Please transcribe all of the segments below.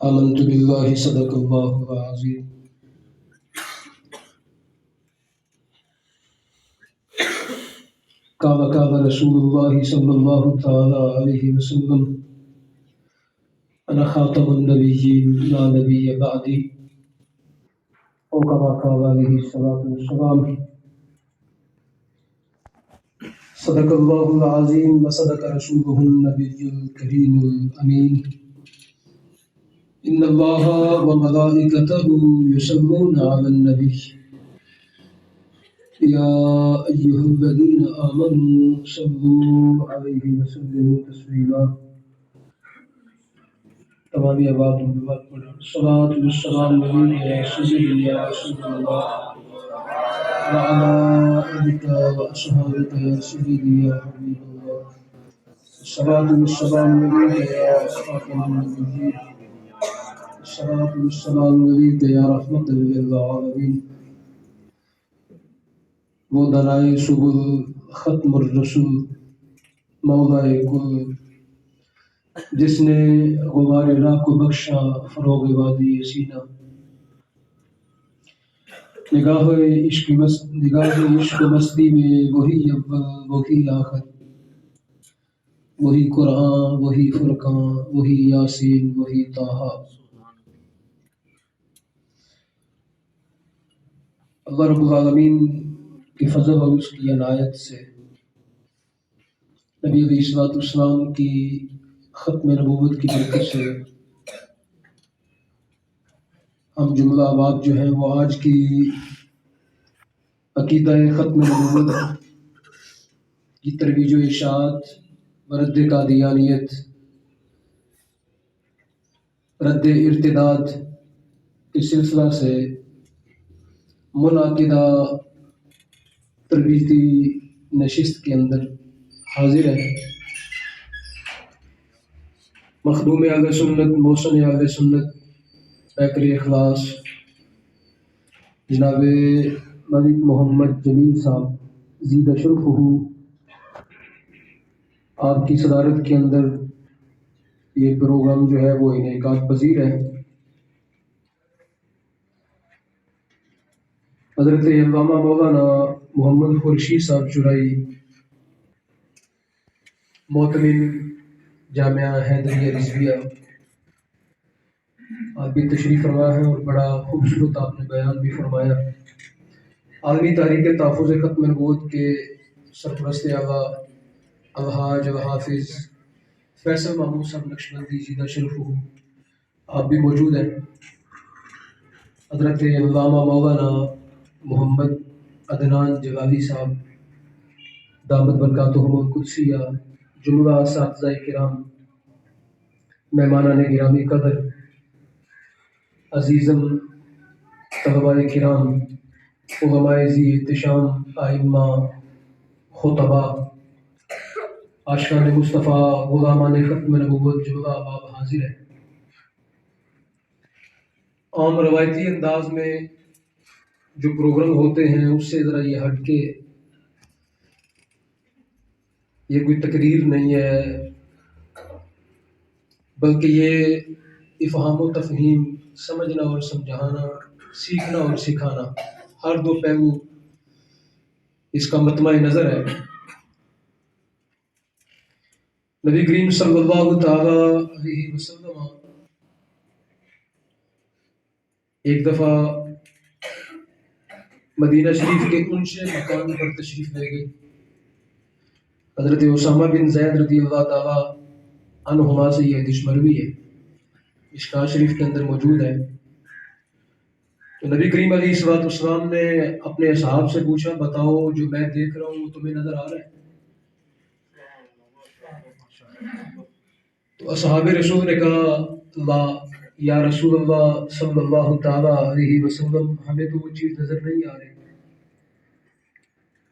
آمنت باللہ صدق اللہ العظیم قال رسول اللہ صلی اللہ تعالی علیہ وسلم انا خاتم النبیین لا نبی بعدی او کما قال علیہ الصلوۃ والسلام صدق اللہ العظیم وصدق رسولہ النبی الکریم الامین ان اللہ وملائکتہ یصلون علی النبی یا ایھا الذین آمنوا صلوا علیہ وسلموا تسلیما۔ تمامی آباد الصلاۃ والسلام علیک یا سیدی یا رسول اللہ وعلی آلک واصحابک یا سیدی یا حبیب اللہ۔ الصلاۃ والسلام علیک یا خاتم النبیین، الصلاۃ والسلام علیک یا رحمۃ للعالمین۔ وہ دلائے سبل ختم الرسول مولا کل، جس نے غبار راہ کو بخشا فروغ وادی سینہ۔ نگاہ عشق مستی میں وہی اول وہی آخر، وہی قرآن وہی فرقان وہی یاسین وہی طٰہٰ۔ اللہ رب العالمین کی فضل اور اس کی عنایت سے نبی علیہ الصلوۃ والسلام کی ختم نبوت کی برکت سے ہم جملہ آباد جو ہیں وہ آج کی عقیدہ ختم نبوت کی ترویج و اشاعت، رد قادیانیت، رد ارتداد کے سلسلہ سے منعقدہ تربیتی نشست کے اندر حاضر ہے۔ مخدوم اہل سنت، محسن اہل سنت، پیکر اخلاص جناب ملک محمد جمیل صاحب زیدہ شرفہ، آپ کی صدارت کے اندر یہ پروگرام جو ہے وہ انعقاد پذیر ہے۔ حضرت علامہ مولانا محمد خورشید صاحب چرائی معتمد جامعہ حیدریہ رضویہ، آپ بھی تشریف فرما ہیں اور بڑا خوبصورت آپ نے بیان بھی فرمایا۔ عالمی تحریک تحفظ ختم نبوت کے سرپرست اعلیٰ الحاج الحافظ فیصل محمود صاحب نقشبندی زیدہ شرفہ، آپ بھی موجود ہیں۔ حضرت علامہ مولانا محمد عدنان جلالی صاحب دامت برکاتہم القدسیہ، جملہ اساتذہ کرام، مہمانان گرامی قدر، عزیزم طلباء کرام، علماء ذی احتشام، ائمہ، خطباء، عاشقان مصطفیٰ، غلامان ختم نبوت، جملہ احباب حاضر ہیں۔ عام روایتی انداز میں جو پروگرام ہوتے ہیں اس سے ذرا یہ ہٹ کے، یہ کوئی تقریر نہیں ہے بلکہ یہ افہام و تفہیم، سمجھنا اور سمجھانا، سیکھنا اور سکھانا، ہر دو پہلو اس کا مطمع نظر ہے۔ نبی کریم صلی اللہ تعالی علیہ وسلم ایک دفعہ مدینہ شریف کے اونچے مقام پر تشریف لے گئے۔ حضرت اسامہ بن زید رضی اللہ تعالی عنہما سے یہ حدیث مروی ہے، مشکوٰۃ شریف کے اندر موجود ہے۔ تو نبی کریم علیہ الصلوۃ والسلام نے اپنے اصحاب سے پوچھا، بتاؤ جو میں دیکھ رہا ہوں وہ تمہیں نظر آ رہا ہے؟ تو اصحاب رسول نے کہا، لا یا رسول اللہ صلی اللہ تعالی علیہ وسلم، ہمیں تو وہ چیز نظر نہیں آ رہی۔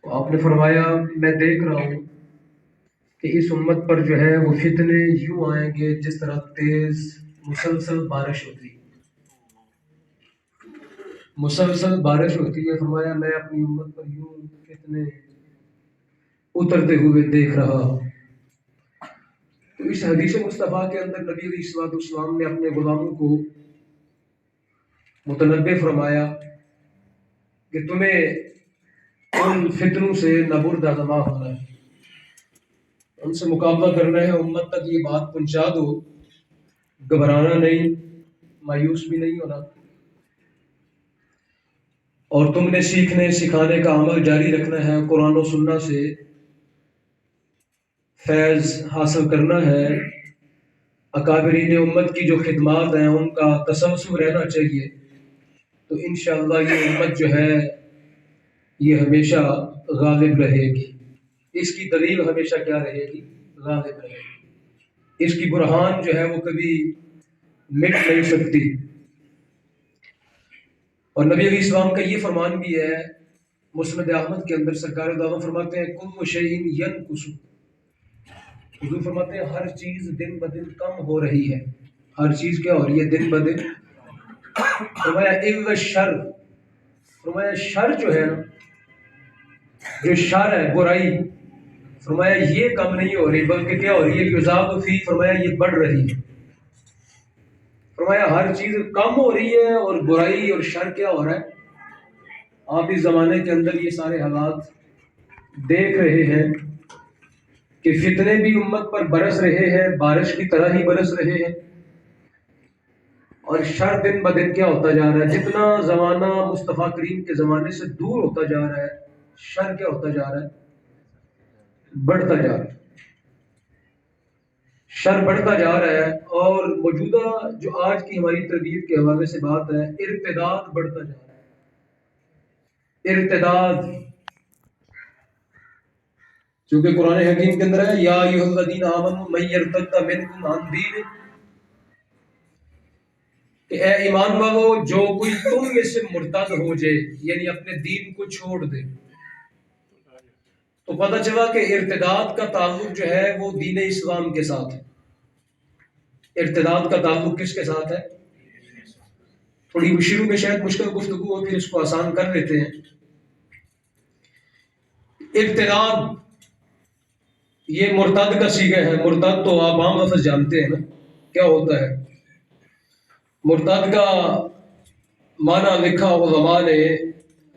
تو آپ نے فرمایا، میں دیکھ رہا ہوں کہ اس امت پر جو ہے وہ فتنے یوں آئیں گے جس طرح تیز مسلسل بارش ہوتی ہے، مسلسل بارش ہوتی ہے۔ فرمایا میں اپنی امت پر یوں فتنے اترتے ہوئے دیکھ رہا ہوں۔ تو اس حدیث مصطفیٰ کے اندر نبی علیہ الصلوۃ والسلام نے اپنے غلاموں کو متنبہ فرمایا کہ تمہیں ان فتنوں سے نبرد آزما ہونا ہے، ان سے مقابلہ کرنا ہے، امت تک یہ بات پہنچا دو، گھبرانا نہیں، مایوس بھی نہیں ہونا، اور تم نے سیکھنے سکھانے کا عمل جاری رکھنا ہے، قرآن و سنت سے فیض حاصل کرنا ہے، اکابرین امت کی جو خدمات ہیں ان کا تسلسل رہنا چاہیے، تو انشاءاللہ یہ امت جو ہے یہ ہمیشہ غالب رہے گی، اس کی دلیل ہمیشہ کیا رہے گی؟ غالب رہے گی، اس کی برہان جو ہے وہ کبھی مٹ نہیں سکتی۔ اور نبی علیہ السلام کا یہ فرمان بھی ہے مسند احمد کے اندر، سرکار دو عالم فرماتے ہیں کل شیء ینقص، حضور فرماتے ہیں ہر چیز دن بدن کم ہو رہی ہے، ہر چیز کیا ہو رہی ہے؟ دن بدن۔ فرمایا الا الشر، فرمایا شر جو ہے نا، جو شر ہے برائی، فرمایا یہ کم نہیں ہو رہی بلکہ کیا ہو رہی ہے؟ یزاد فی، فرمایا یہ بڑھ رہی ہے، فرمایا ہر چیز کم ہو رہی ہے اور برائی اور شر کیا ہو رہا ہے؟ آپ اس زمانے کے اندر یہ سارے حالات دیکھ رہے ہیں کہ فتنے بھی امت پر برس رہے ہیں، بارش کی طرح ہی برس رہے ہیں، اور شر دن بدن کیا ہوتا جا رہا ہے؟ جتنا زمانہ مصطفیٰ کریم کے زمانے سے دور ہوتا جا رہا ہے، شر کیا ہوتا جا رہا ہے؟ بڑھتا جا رہا ہے، شر بڑھتا جا رہا ہے۔ اور موجودہ جو آج کی ہماری تربیت کے حوالے سے بات ہے، ارتداد بڑھتا جا رہا ہے، ارتداد، چونکہ قرآن حکیم کے اندر ہے یا ایھا الذین آمنوا من یرتد منکم عن دینہ، کہ اے ایمان والو جو کوئی تم میں سے مرتد ہو جائے، یعنی اپنے دین کو چھوڑ دے، تو پتہ چلا کہ ارتداد کا تعلق جو ہے وہ دین اسلام کے ساتھ ہے۔ ارتداد کا تعلق کس کے ساتھ ہے؟ تھوڑی شروع میں شاید مشکل گفتگو ہو، پھر اس کو آسان کر لیتے ہیں۔ ارتداد یہ مرتد کا صیغہ ہے، مرتد تو آپ عام لفظ جانتے ہیں نا کیا ہوتا ہے۔ مرتد کا معنی لکھا علماء نے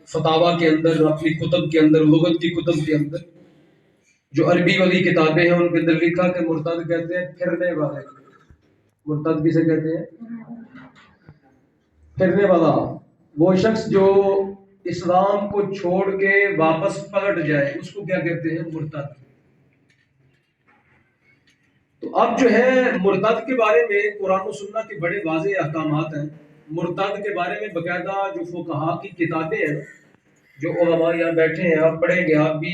فتاوی کے اندر، اپنی کتب کے اندر، لغت کی کتب کے اندر، جو عربی والی کتابیں ہیں ان کے اندر لکھا کہ مرتد کہتے ہیں پھرنے والے، مرتد کسے کہتے ہیں؟ پھرنے والا، وہ شخص جو اسلام کو چھوڑ کے واپس پلٹ جائے اس کو کیا کہتے ہیں؟ مرتد۔ تو اب جو ہے مرتد کے بارے میں قرآن و سنت کے بڑے واضح احکامات ہیں۔ مرتد کے بارے میں باقاعدہ جو فقہاء کی کتابیں ہیں، جو علماء یہاں بیٹھے ہیں، آپ پڑھیں گے، آپ بھی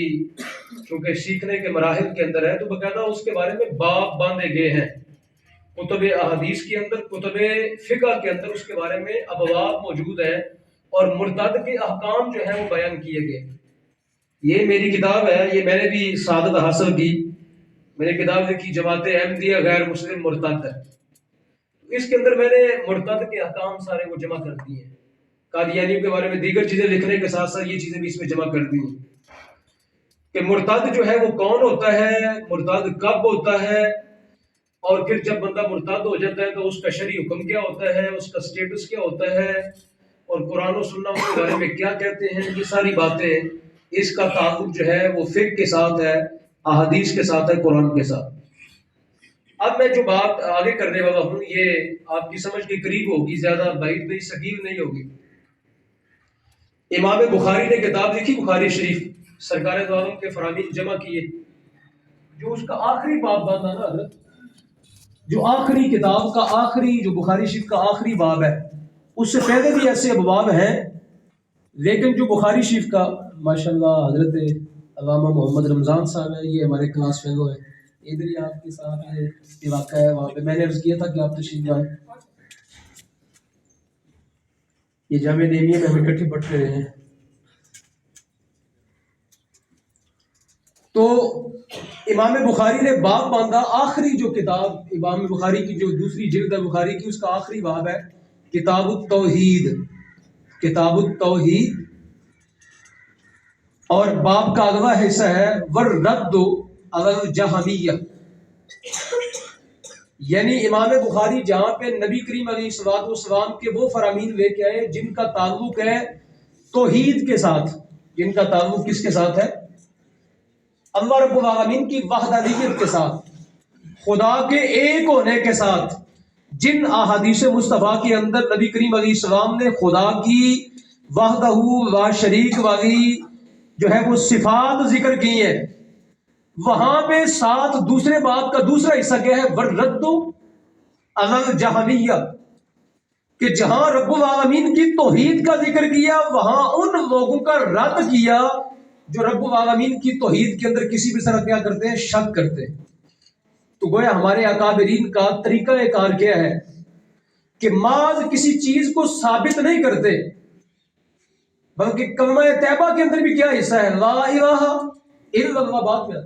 چونکہ سیکھنے کے مراحل کے اندر ہے، تو باقاعدہ اس کے بارے میں باب باندھے گئے ہیں کتب احادیث کے اندر، کتب فقہ کے اندر اس کے بارے میں ابواب موجود ہیں، اور مرتد کے احکام جو ہیں وہ بیان کیے گئے۔ یہ میری کتاب ہے، یہ میں نے بھی سعادت حاصل کی، میں نے کتاب لکھی جماعت احمدیہ غیر مسلم مرتد ہے، اس کے اندر میں نے مرتد کے احکام سارے وہ جمع کر دیے ہیں، قادیانیوں کے بارے میں دیگر چیزیں لکھنے کے ساتھ ساتھ یہ چیزیں بھی اس میں جمع کر دی ہیں کہ مرتد جو ہے وہ کون ہوتا ہے، مرتد کب ہوتا ہے، اور پھر جب بندہ مرتد ہو جاتا ہے تو اس کا شرعی حکم کیا ہوتا ہے، اس کا سٹیٹس کیا ہوتا ہے، اور قرآن و سنت کے بارے میں کیا کہتے ہیں۔ یہ ساری باتیں، اس کا تعلق جو ہے وہ فقہ کے ساتھ ہے، احادیث کے ساتھ ہے، قرآن کے ساتھ۔ اب میں جو بات آگے کرنے والا ہوں یہ آپ کی سمجھ کے قریب ہوگی، زیادہ بعید نہیں، ثقیل نہیں ہوگی۔ امام بخاری نے کتاب لکھی بخاری شریف، سرکار دو عالم کے فرامین جمع کیے، جو اس کا آخری باب باندھا نا حضرت، جو آخری کتاب کا آخری، جو بخاری شریف کا آخری باب ہے، اس سے پہلے بھی ایسے ابواب ہیں، لیکن جو بخاری شریف کا ماشاءاللہ حضرت علامہ محمد رمضان صاحب ہے، یہ ہمارے کلاس فیلو ہے، ادھر ہی آپ کے ساتھ یہ واقع ہے، وہاں پہ میں نے عرض کیا تھا کہ آپ تشریف لائیں، یہ جامعہ نعیمیہ میں ہم اکٹھے پڑھتے رہے ہیں۔ تو امام بخاری نے باب باندھا، آخری جو کتاب امام بخاری کی جو دوسری جلد ہے بخاری کی، اس کا آخری باب ہے کتاب التوحید، کتاب التوحید، اور باب کا اگلا حصہ ہے والرد علی الجہمیہ، یعنی امام بخاری جہاں پہ نبی کریم علیہ الصلوۃ والسلام کے وہ فرامین لے کے آئے جن کا تعلق ہے توحید کے ساتھ، جن کا تعلق کس کے ساتھ ہے؟ اللہ رب العالمین کی وحدانیت کے ساتھ، خدا کے ایک ہونے کے ساتھ، جن احادیث مصطفیٰ کے اندر نبی کریم علیہ السلام نے خدا کی وحدہ لا شریک والی جو ہے وہ صفات ذکر کی ہیں، وہاں پہ ساتھ دوسرے بات کا دوسرا حصہ کیا ہے؟ وَالرَّدُّ عَلَى الْجَهْمِيَّةِ، کہ جہاں رب العالمین کی توحید کا ذکر کیا وہاں ان لوگوں کا رد کیا جو رب العالمین کی توحید کے اندر کسی بھی طرح کیا کرتے ہیں؟ شک کرتے ہیں۔ تو گویا ہمارے اکابرین کا طریقہ کار کیا ہے کہ محض کسی چیز کو ثابت نہیں کرتے، بلکہ کلمہ طیبہ کے اندر بھی کیا حصہ ہے؟ لا الہ الا اللہ۔ بات میں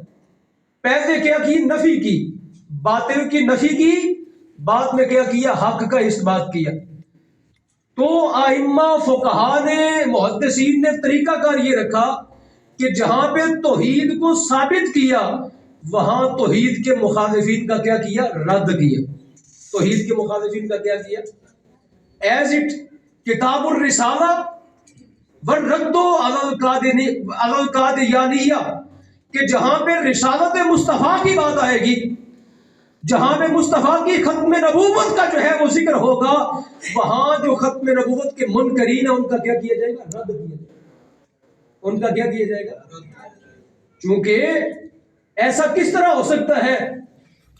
پہلے کیا کی؟ نفی کی، باطل کی نفی کی، بعد میں کیا کیا؟ حق کا اس بات کیا۔ تو ائمہ فقہا نے، محدثین نے طریقہ کار یہ رکھا کہ جہاں پہ توحید کو ثابت کیا وہاں توحید کے مخالفین کا کیا کیا؟ رد کیا۔ توحید کے مخالفین کا کیا کیا؟ ایز اٹ کتاب الرسالہ والرد علی القادیانیہ، کہ جہاں پہ رسالت مصطفیٰ کی بات آئے گی، جہاں پہ مصطفیٰ کی ختم نبوت کا جو ہے وہ ذکر ہوگا، وہاں جو ختم نبوت کے منکرین ہیں ان کا کیا کیا جائے گا؟ رد کیا جائے گا۔ ان کا کیا کیا جائے گا؟ چونکہ ایسا کس طرح ہو سکتا ہے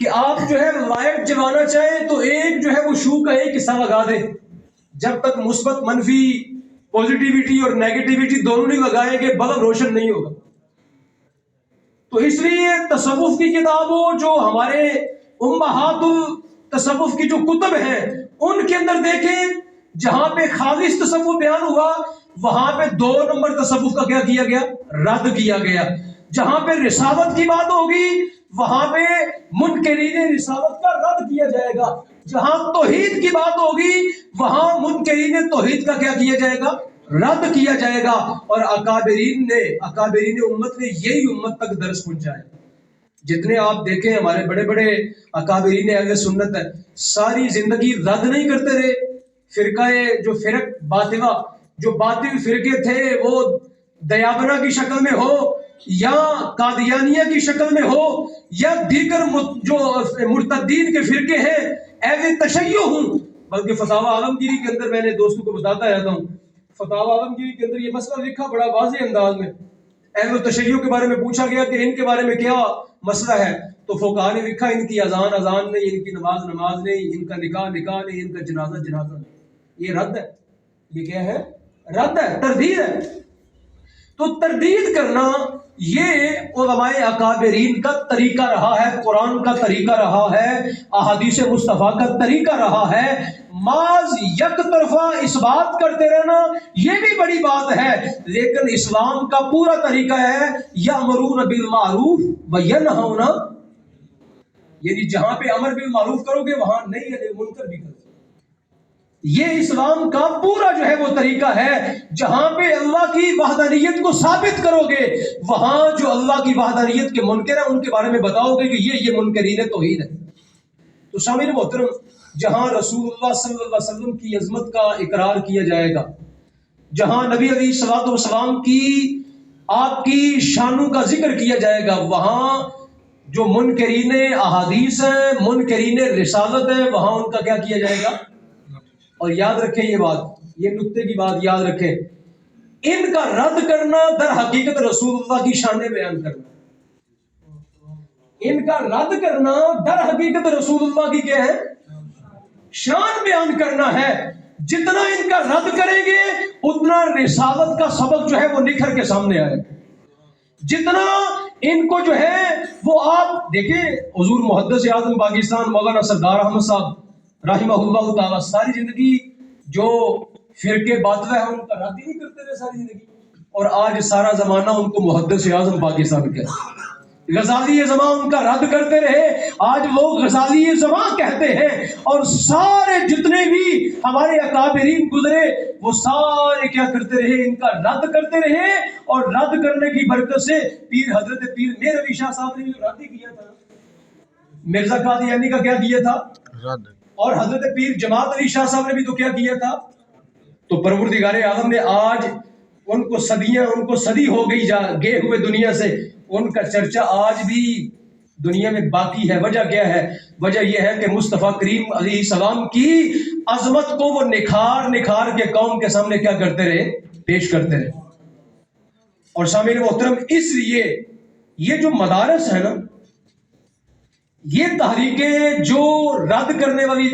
کہ آپ جو ہے لائٹ جلانا چاہیں تو ایک جو ہے وہ شو کا ایک حصہ لگا دیں، جب تک مثبت منفی پوزیٹیوٹی اور نیگیٹیوٹی دونوں نہیں لگائیں گے بلب روشن نہیں ہوگا۔ تو اس لیے تصوف کی کتابوں، جو ہمارے امہات التصوف کی جو کتب ہیں ان کے اندر دیکھیں، جہاں پہ خالص تصوف بیان ہوا وہاں پہ 2 نمبر تصوف کا کیا کیا گیا؟ رد کیا گیا۔ جہاں پہ رسالت کی بات ہوگی وہاں پہ منکرین رسالت کا رد کیا جائے گا، جہاں توحید کی بات ہوگی وہاں منکرین توحید کا کیا کیا جائے گا؟ رد کیا جائے گا۔ اور اکابرین امت نے یہی امت تک درس پہنچایا۔ جتنے آپ دیکھیں ہمارے بڑے بڑے اکابرین اہل سنت ہے، ساری زندگی رد نہیں کرتے رہے فرقہ، جو فرق باطلہ، جو باطل فرقے تھے، وہ دیابنا کی شکل میں ہو یا قادیانیہ کی شکل میں ہو یا دیگر جو مرتدین کے فرقے ہیں، اہل تشیع ہوں، بلکہ فتاوی عالمگیری کے اندر میں نے دوستوں کو بتاتا رہتا ہوں، فتاوی عالمگیری کے اندر یہ مسئلہ لکھا بڑا واضح انداز میں، اہل تشیع کے بارے میں پوچھا گیا کہ ان کے بارے میں کیا مسئلہ ہے، تو فقہا نے لکھا ان کی اذان نہیں، ان کی نماز نہیں، ان کا نکاح نہیں، ان کا جنازہ نہیں۔ یہ رد ہے، یہ کیا ہے؟ رد ہے، تردید ہے۔ تو تردید کرنا یہ علماء اکابرین کا طریقہ رہا ہے، قرآن کا طریقہ رہا ہے، احادیث مصطفیٰ کا طریقہ رہا ہے۔ محض یک طرفہ اس بات کرتے رہنا یہ بھی بڑی بات ہے، لیکن اسلام کا پورا طریقہ ہے یأمرون بالمعروف وینہون، یعنی جہاں پہ امر بالمعروف کرو گے وہاں نہیں ہے منکر بھی کرو۔ یہ اسلام کا پورا جو ہے وہ طریقہ ہے، جہاں پہ اللہ کی وحدانیت کو ثابت کرو گے وہاں جو اللہ کی وحدانیت کے منکر ہیں ان کے بارے میں بتاؤ گے کہ یہ منکرین توحید ہے۔ تو سامعین محترم، جہاں رسول اللہ صلی اللہ علیہ وسلم کی عظمت کا اقرار کیا جائے گا، جہاں نبی علیہ الصلوۃ والسلام کی آپ کی شانوں کا ذکر کیا جائے گا، وہاں جو منکرین احادیث ہیں، منکرین رسالت ہیں، وہاں ان کا کیا کیا جائے گا؟ اور یاد رکھیں یہ بات، یہ نقطے کی بات یاد رکھیں، ان کا رد کرنا در حقیقت رسول اللہ کی شان بیان کرنا، ان کا رد کرنا در حقیقت رسول اللہ کی کیا ہے؟ شان بیان کرنا ہے۔ جتنا ان کا رد کریں گے اتنا رسالت کا سبق جو ہے وہ نکھر کے سامنے آئے، جتنا ان کو جو ہے وہ آپ دیکھیں، حضور محدث اعظم پاکستان مولانا سردار احمد صاحب رحمہ اللہ تعالی ساری زندگی جو فرقے باطلہ ہیں ان کا رد ہی نہیں کرتے رہے ساری زندگی، اور آج سارا زمانہ ان کو محدث اعظم پاکستان کہتے ہیں۔ غزالی زمان ان کا رد کرتے رہے، آج لوگ غزالی زمان کہتے ہیں، اور سارے جتنے بھی ہمارے اکابرین گزرے وہ سارے کیا کرتے رہے؟ ان کا رد کرتے رہے، اور رد کرنے کی برکت سے پیر حضرت پیر میر علی شاہ صاحب نے بھی رد ہی کیا تھا، مرزا قادیانی کا کیا کیا تھا؟ رد. اور حضرت پیر جماعت علی شاہ صاحب نے بھی تو کیا کیا تھا؟ تو پروردگار اعظم نے آج ان کو صدی ہو گئی گئے ہوئے دنیا سے، ان کا چرچا آج بھی دنیا میں باقی ہے۔ وجہ کیا ہے؟ وجہ یہ ہے کہ مصطفیٰ کریم علیہ السلام کی عظمت کو وہ نکھار کے قوم کے سامنے کیا کرتے رہے؟ پیش کرتے رہے۔ اور سامعین محترم، اس لیے یہ جو مدارس ہے نا، یہ تحریکیں جو رد کرنے والی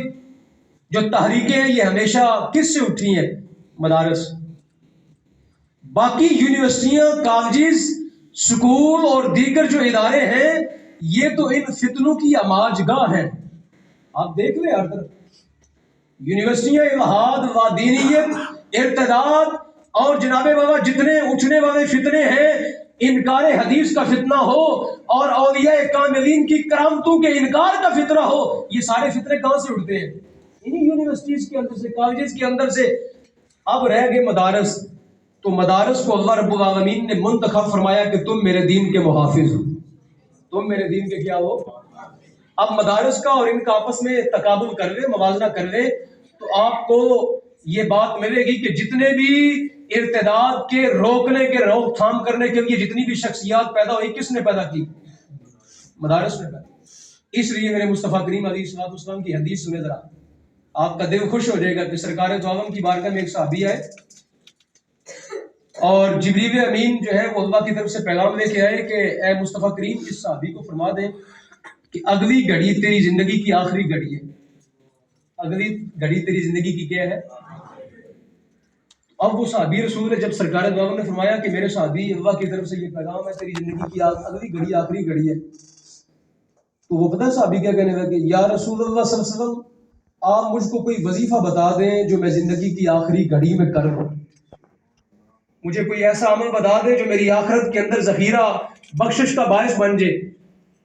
جو تحریکیں ہیں، یہ ہمیشہ کس سے اٹھی ہیں؟ مدارس۔ باقی یونیورسٹیاں، کالجز، سکول اور دیگر جو ادارے ہیں، یہ تو ان فتنوں کی آماج گاہ ہیں۔ آپ دیکھ لیں ہر طرف یونیورسٹیاں، الہاد و دینیت، ارتداد اور جناب بابا جتنے اٹھنے والے فتنے ہیں، انکار حدیث کا فتنہ ہو اور اولیاء کاملین کی کرامتوں کے انکار کا فتنہ ہو، یہ سارے فتنے کہاں سے اٹھتے ہیں؟ انہی یونیورسٹیز کے اندر سے، کالجز کے اندر سے۔ اب رہ گئے مدارس، تو مدارس کو اللہ رب العالمین نے منتخب فرمایا کہ تم میرے دین کے محافظ ہو، تم میرے دین کے کیا ہو؟ اب مدارس کا اور ان کا آپس میں تقابل کر لے، موازنہ کر لے، تو آپ کو یہ بات ملے گی کہ جتنے بھی ارتداد کے روکنے کے، روک تھام کرنے کے لیے جتنی بھی شخصیات پیدا ہوئی، کس نے پیدا کی؟ مدارس نے پیدا کی۔ اس لیے میرے مصطفیٰ کریم علیہ السلام کی حدیث سنے ذرا، آپ کا دل خوش ہو جائے گا کہ سرکار دو عالم کی بارگاہ میں ایک صحابی آئے اور جبریل امین جو ہے وہ اللہ کی طرف سے پیغام لے کے آئے کہ اے مصطفیٰ کریم، اس صحابی کو فرما دیں کہ اگلی گھڑی تیری زندگی کی آخری گھڑی ہے۔ اگلی گھڑی تیری زندگی کی کیا ہے؟ اب وہ صحابی رسول نے جب سرکار دو عالم نے فرمایا کہ میرے صحابی، اللہ کی طرف سے یہ پیغام ہے، تیری زندگی کی اگلی گھڑی آخری گھڑی ہے، تو وہ پتہ ہے صحابی کیا کہنے لگے؟ یا رسول اللہ صلی اللہ علیہ وسلم، آپ مجھ کو کوئی وظیفہ بتا دیں جو میں زندگی کی آخری گھڑی میں کروں، مجھے کوئی ایسا عمل بتا دیں جو میری آخرت کے اندر ذخیرہ بخشش کا باعث بن جائے۔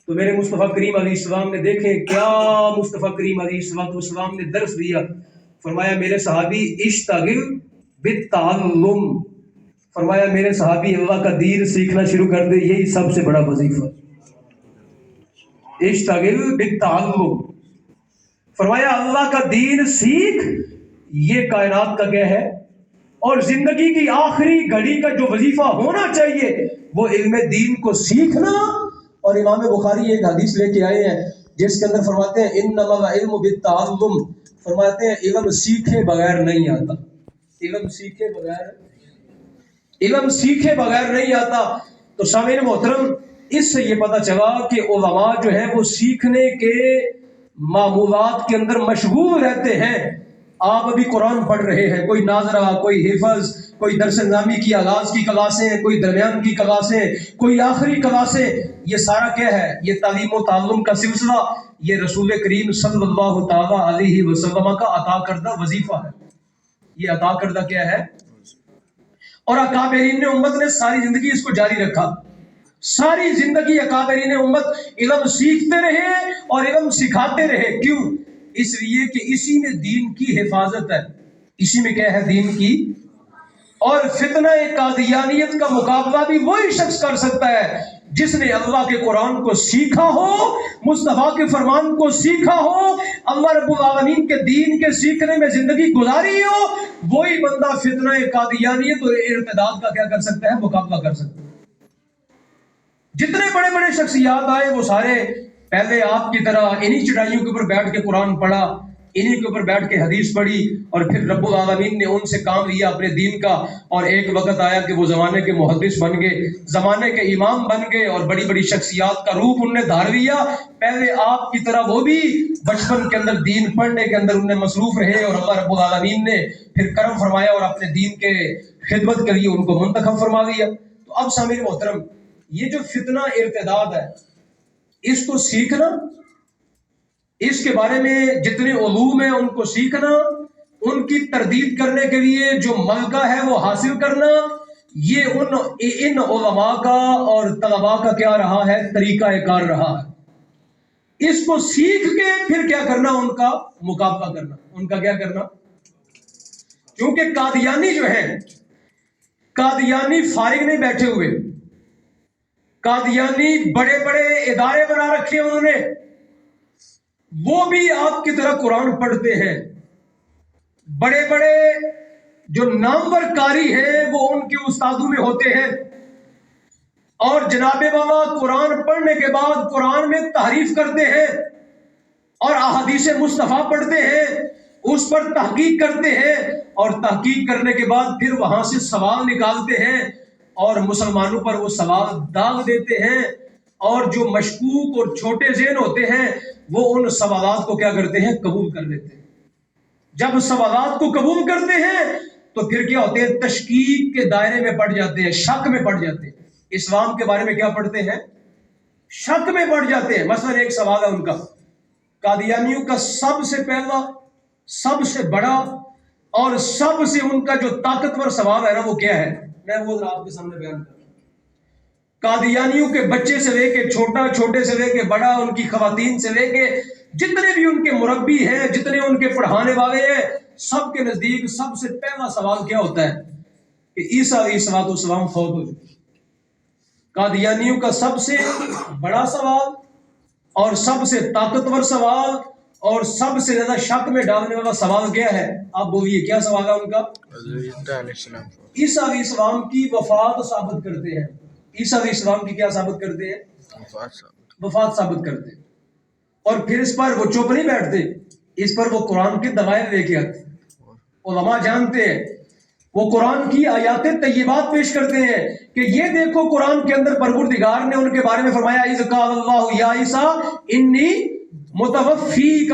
تو میرے مصطفیٰ کریم علیہ السلام نے دیکھیں کیا مصطفیٰ کریم علیہ السلام نے درس دیا، فرمایا میرے صحابی اشتغل بالتعلم، فرمایا میرے صحابی اللہ کا دین سیکھنا شروع کر دے، یہی سب سے بڑا وظیفہ۔ اشتغل بالتعلم، فرمایا اللہ کا دین سیکھ، یہ کائنات کا کیا ہے؟ اور زندگی کی آخری گھڑی کا جو وظیفہ ہونا چاہیے وہ علم دین کو سیکھنا۔ اور امام بخاری ایک حدیث لے کے آئے ہیں جس کے اندر فرماتے ہیں انما العلم بالتعلم، فرماتے ہیں علم سیکھے بغیر نہیں آتا، علم سیکھے بغیر نہیں آتا۔ تو سامعین محترم، اس سے یہ پتہ چلا کہ علماء جو ہیں وہ سیکھنے کے معمولات کے اندر مشغول رہتے ہیں۔ آپ ابھی قرآن پڑھ رہے ہیں، کوئی ناظرہ، کوئی حفظ، کوئی درس نامی کی آغاز کی کلاسیں، کوئی درمیان کی کلاسیں، کوئی آخری کلاسیں، یہ سارا کیا ہے؟ یہ تعلیم و تعلم کا سلسلہ، یہ رسول کریم صلی اللہ تعالی علیہ وسلم کا عطا کردہ وظیفہ ہے، یہ عطا کردہ کیا ہے؟ اور اکابرین امت نے ساری زندگی اس کو جاری رکھا، ساری زندگی اکابرین امت علم سیکھتے رہے اور علم سکھاتے رہے۔ کیوں؟ اس لیے کہ اسی میں دین کی حفاظت ہے، اسی میں کیا ہے؟ دین کی۔ اور فتنہ قادیانیت کا مقابلہ بھی وہی شخص کر سکتا ہے جس نے اللہ کے قرآن کو سیکھا ہو، مصطفیٰ کے فرمان کو سیکھا ہو، اللہ رب العالمین کے دین کے سیکھنے میں زندگی گزاری ہو، وہی بندہ فتنہ قادیانیت اور ارتداد کا کیا کر سکتا ہے؟ مقابلہ کر سکتا ہے۔ جتنے بڑے بڑے شخصیات آئے وہ سارے پہلے آپ کی طرح انہی چٹائیوں کے اوپر بیٹھ کے قرآن پڑھا، انہی کے اوپر بیٹھ کے حدیث پڑھی، اور پھر رب العالمین نے ان سے کام لیا اپنے دین کا، اور ایک وقت آیا کہ وہ زمانے کے محدث بن گئے، زمانے کے امام بن گئے، اور بڑی بڑی شخصیات کا روپ ان نے دھار لیا۔ پہلے آپ کی طرح وہ بھی بچپن کے اندر دین پڑھنے کے اندر ان نے مصروف رہے، اور اللہ رب العالمین نے پھر کرم فرمایا اور اپنے دین کے خدمت کے لیے ان کو منتخب فرما دیا۔ تو اب سامعین محترم، یہ جو فتنہ ارتداد ہے، اس کو سیکھنا، اس کے بارے میں جتنے علوم ہیں ان کو سیکھنا، ان کی تردید کرنے کے لیے جو ملکہ ہے وہ حاصل کرنا، یہ ان علماء کا اور طلباء کا کیا رہا ہے؟ طریقہ کار رہا ہے۔ اس کو سیکھ کے پھر کیا کرنا؟ ان کا مقابلہ کرنا، ان کا کیا کرنا؟ کیونکہ قادیانی جو ہیں، قادیانی فارغ نہیں بیٹھے ہوئے، قادیانی بڑے بڑے ادارے بنا رکھے انہوں نے، وہ بھی آپ کی طرح قرآن پڑھتے ہیں. بڑے بڑے جو نامور قاری ہیں وہ ان کے استادوں میں ہوتے ہیں، اور جناب والا قرآن پڑھنے کے بعد قرآن میں تحریف کرتے ہیں اور احادیث مصطفیٰ پڑھتے ہیں، اس پر تحقیق کرتے ہیں، اور تحقیق کرنے کے بعد پھر وہاں سے سوال نکالتے ہیں اور مسلمانوں پر وہ سوال داغ دیتے ہیں، اور جو مشکوک اور چھوٹے ذہن ہوتے ہیں وہ ان سوالات کو کیا کرتے ہیں؟ قبول کر لیتے ہیں. جب سوالات کو قبول کرتے ہیں تو پھر کیا ہوتے ہیں؟ تشکیک کے دائرے میں پڑ جاتے ہیں، شک میں پڑ جاتے ہیں. اسلام کے بارے میں کیا پڑھتے ہیں؟ شک میں پڑ جاتے ہیں. مثلا ایک سوال ہے ان کا، قادیانیوں کا سب سے پہلا، سب سے بڑا اور سب سے ان کا جو طاقتور سوال ہے نا وہ کیا ہے؟ میں وہ آپ کے سامنے بیان کروں. قادیانیوں کے بچے سے لے کے چھوٹا، چھوٹے سے لے کے بڑا، ان کی خواتین سے لے کے جتنے بھی ان کے مربی ہیں، جتنے ان کے پڑھانے والے ہیں، سب کے نزدیک سب سے پہلا سوال کیا ہوتا ہے؟ کہ عیسیٰ علیہ السلام فوت ہو چکے. قادیانیوں کا سب سے بڑا سوال اور سب سے طاقتور سوال اور سب سے زیادہ شک میں ڈالنے والا سوال کیا ہے؟ آپ بولیے کیا سوال ہے ان کا؟ عیسیٰ علیہ السلام کی وفات ثابت کرتے ہیں. عیسیٰ علیہ السلام کی کیا ثابت کرتے ہیں؟ وفات ثابت کرتے ہیں. اور پھر اس پر وہ چپ نہیں بیٹھتے، اس پر وہ قرآن کے دلائل لے کے آتے. علماء جانتے ہیں، وہ قرآن کی آیات طیبات پیش کرتے ہیں کہ یہ دیکھو قرآن کے اندر پروردگار نے ان کے بارے میں فرمایا اذ قال اللہ یا عیسیٰ انی متوفیک.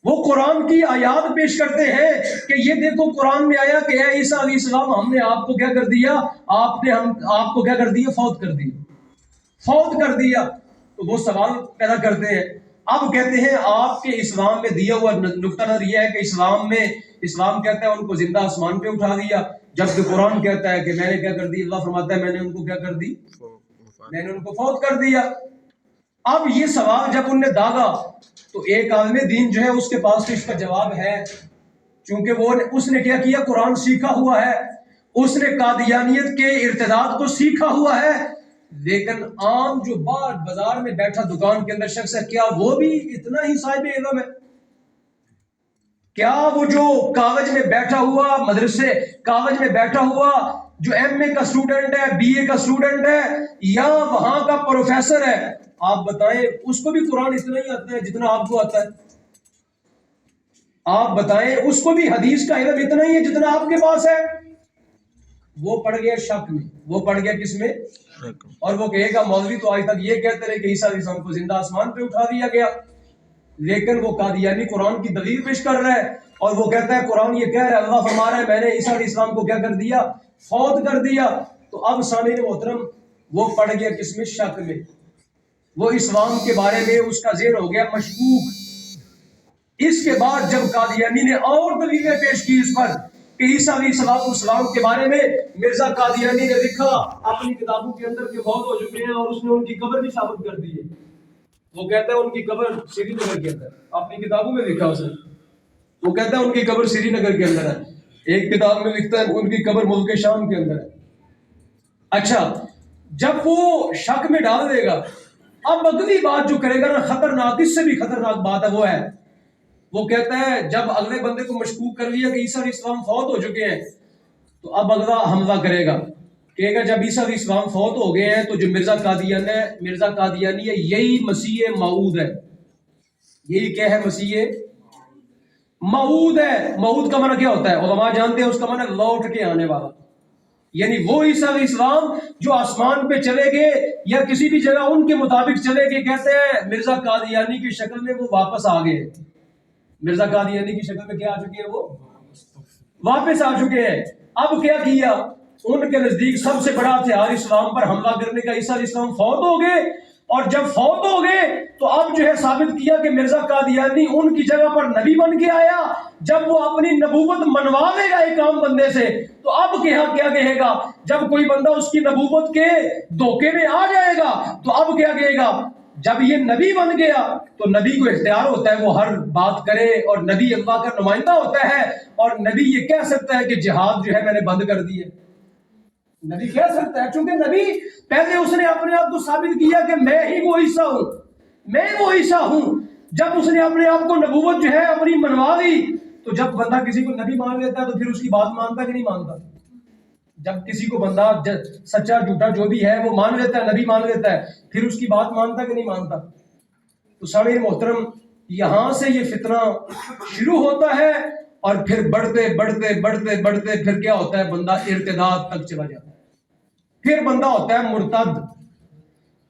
وہ قرآن کی آیات پیش کرتے ہیں کہ یہ دیکھو قرآن میں آیا کہ اے عیسیٰ علیہ السلام ہم نے آپ کو کیا کر دیا؟ آپ نے آپ کو کیا کر دیا؟ فوت کر دیا. فوت کر دیا. تو وہ سوال پیدا کرتے ہیں. اب کہتے ہیں آپ کے اسلام میں دیا ہوا نقطہ نظر یہ ہے کہ اسلام کہتا ہے ان کو زندہ آسمان پہ اٹھا دیا، جبکہ قرآن کہتا ہے کہ میں نے کیا کر دی؟ اللہ فرماتا ہے میں نے ان کو کیا کر دی؟ میں نے ان کو فوت کر دیا. اب یہ سوال جب ان نے داغا تو ایک عالم دین جو ہے اس کے پاس اس کا جواب ہے، چونکہ اس نے کیا کیا؟ قرآن سیکھا ہوا ہے، اس نے قادیانیت کے ارتداد کو سیکھا ہوا ہے. لیکن عام جو باہر بازار میں بیٹھا دکان کے اندر شخص ہے، کیا وہ بھی اتنا ہی صاحب علم ہے؟ کیا وہ جو کالج میں بیٹھا ہوا، مدرسے کالج میں بیٹھا ہوا جو ایم اے کا اسٹوڈنٹ ہے، بی اے کا اسٹوڈنٹ ہے، یا وہاں کا پروفیسر ہے، آپ بتائیں اس کو بھی قرآن اتنا ہی آتا ہے جتنا آپ کو آتا ہے؟ آپ بتائیں اس کو بھی حدیث کا علم اتنا ہی ہے جتنا آپ کے پاس ہے؟ وہ پڑ گیا شک میں. وہ پڑ گیا کس میں؟ اور وہ کہے گا مولوی تو آج تک یہ کہتے رہے کہ عیسیٰ علیہ السلام کو زندہ آسمان پہ اٹھا دیا گیا، لیکن وہ قادیانی قرآن کی دلیل پیش کر رہا ہے اور وہ کہتا ہے قرآن یہ کہہ رہا ہے، اللہ فرما رہا ہے میں نے عیسیٰ علیہ السلام کو کیا کر دیا؟ فوت کر دیا. تو اب سامعین محترم وہ پڑ گیا کس میں؟ شک میں. وہ اسلام کے بارے میں اس کا ذہن ہو گیا مشکوک. اس کے بعد جب قادیانی نے اور دلیلیں پیش کی اس پر کہ عیسیٰ علیہ السلام کے بارے میں مرزا قادیانی نے لکھا اپنی کتابوں کے اندر کہ فوت ہو چکے ہیں، اور اس نے ان کی قبر بھی ثابت کر دی ہے. وہ کہتا ہے ان کی قبر سری نگر کے اندر، اپنی کتابوں میں لکھا اس نے. وہ کہتا ہے ان کی قبر سری نگر کے اندر ہے، ایک کتاب میں لکھتا ہے ان کی قبر ملک شام کے اندر ہے. اچھا، جب وہ شک میں ڈال دے گا، اب اگلی بات جو کرے گا نا خطرناک، اس سے بھی خطرناک بات ہے، وہ ہے وہ کہتا ہے جب اگلے بندے کو مشکوک کر لیا کہ عیسیٰ علیہ السلام فوت ہو چکے ہیں، تو اب اگلا حملہ کرے گا، کہے گا جب عیسیٰ علیہ السلام فوت ہو گئے ہیں تو جو مرزا قادیانی ہے یہی مسیح موعود ہے. یہی کیا ہے؟ مسیح موعود ہے. موعود کا معنی کیا ہوتا ہے؟ علماء جانتے ہیں اس کا معنی لوٹ کے آنے والا. یعنی وہ عیسیٰ علیہ السلام جو آسمان پہ چلے گئے یا کسی بھی جگہ ان کے مطابق چلے گئے، کہتے ہیں مرزا قادیانی کی شکل میں وہ واپس آ گئے. مرزا قادیانی کی شکل میں کیا آ چکے ہیں؟ وہ واپس آ چکے ہیں. اب کیا کیا؟ ان کے نزدیک سب سے بڑا ہتھیار اسلام پر حملہ کرنے کا، عیسیٰ علیہ السلام فوت ہو گئے، اور جب فوت ہو گئے تو اب جو ہے ثابت کیا کہ مرزا قادیانی ان کی جگہ پر نبی بن کے آیا. جب وہ اپنی نبوت منوا لے گا ایک عام بندے سے تو اب کیا کہے گا؟ جب کوئی بندہ اس کی نبوت کے دھوکے میں آ جائے گا تو اب کیا کہے گا؟ جب یہ نبی بن گیا تو نبی کو اختیار ہوتا ہے وہ ہر بات کرے، اور نبی اللہ کا نمائندہ ہوتا ہے، اور نبی یہ کہہ سکتا ہے کہ جہاد جو ہے میں نے بند کر دی ہے. نبی کہہ سکتا ہے، چونکہ نبی پہلے اس نے اپنے آپ کو ثابت کیا کہ میں ہی وہ عیسیٰ ہوں، میں وہ عیسیٰ ہوں. جب اس نے اپنے آپ کو نبوت جو ہے اپنی منوا لی، تو جب بندہ کسی کو نبی مان لیتا ہے تو پھر اس کی بات مانتا کہ نہیں مانتا؟ جب کسی کو بندہ سچا جھوٹا جو بھی ہے وہ مان لیتا ہے، نبی مان لیتا ہے، پھر اس کی بات مانتا کہ نہیں مانتا؟ تو سامعین محترم، یہاں سے یہ فتنہ شروع ہوتا ہے اور پھر بڑھتے بڑھتے بڑھتے بڑھتے پھر کیا ہوتا ہے؟ بندہ ارتداد تک چلا جاتا ہے، پھر بندہ ہوتا ہے مرتد،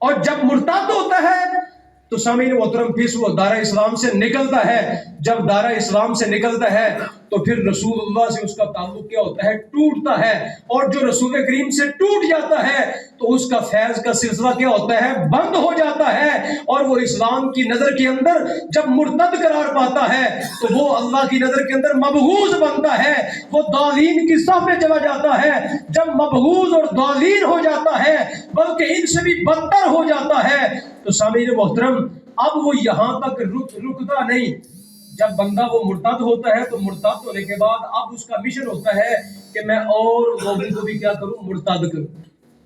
اور جب مرتد ہوتا ہے تو سامعین محترم پھر وہ دارہ اسلام سے نکلتا ہے، جب دارہ اسلام سے نکلتا ہے تو پھر رسول اللہ سے اس کا تعلق کیا ہوتا ہے؟ ٹوٹتا ہے، اور جو رسول کریم سے ٹوٹ جاتا ہے تو اس کا فیض کا سلسلہ کیا ہوتا ہے؟ بند ہو جاتا ہے، اور وہ اسلام کی نظر کے اندر جب مرتد قرار پاتا ہے تو وہ اللہ کی نظر کے اندر مبغوض بنتا ہے، وہ ضالین کی صف میں چلا جاتا ہے۔ جب مبغوض اور ضالین ہو جاتا ہے بلکہ ان سے بھی بدتر ہو جاتا ہے تو سامعین محترم اب وہ یہاں تک رکتا نہیں۔ جب بندہ وہ مرتد ہوتا ہے تو مرتد ہونے کے بعد اب اس کا مشن ہوتا ہے کہ میں اور لوگوں کو بھی کیا کروں؟ مرتد کروں،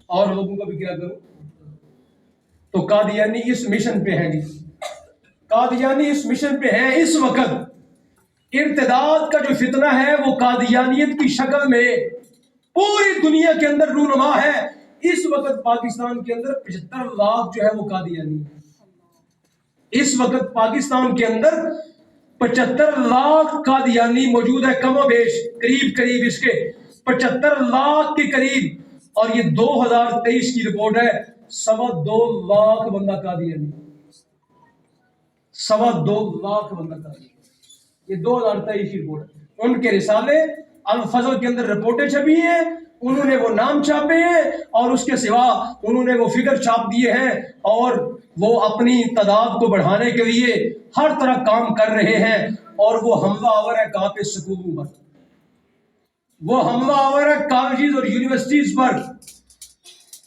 اور لوگوں کو بھی کیا کروں؟ تو قادیانی اس مشن پہ ہے جی، قادیانی اس مشن پہ ہے۔ اس وقت ارتداد کا جو فتنہ ہے وہ قادیانیت کی شکل میں پوری دنیا کے اندر رونما ہے۔ اس وقت پاکستان کے اندر 75 لاکھ جو ہے وہ قادیانی ہے۔ اس وقت پاکستان کے اندر 75 لاکھ قادیانی موجود ہے، کم و بیش قریب اس کے 75 لاکھ کے قریب، اور یہ 2023 کی رپورٹ ہے 2.25 لاکھ بندہ قادیانی، 2.25 لاکھ بندہ قادیانی، یہ 2023 کی رپورٹ ہے۔ ان کے رسالے الفضل کے اندر رپورٹیں چھپی ہیں، انہوں نے وہ نام چھاپے ہیں، اور اس کے سوا انہوں نے وہ فگر چھاپ دیے ہیں، اور وہ اپنی تعداد کو بڑھانے کے لیے ہر طرح کام کر رہے ہیں، اور وہ حملہ آور ہے کہاں پہ؟ سکولوں پر، وہ حملہ آور ہے کالجز اور یونیورسٹیز پر،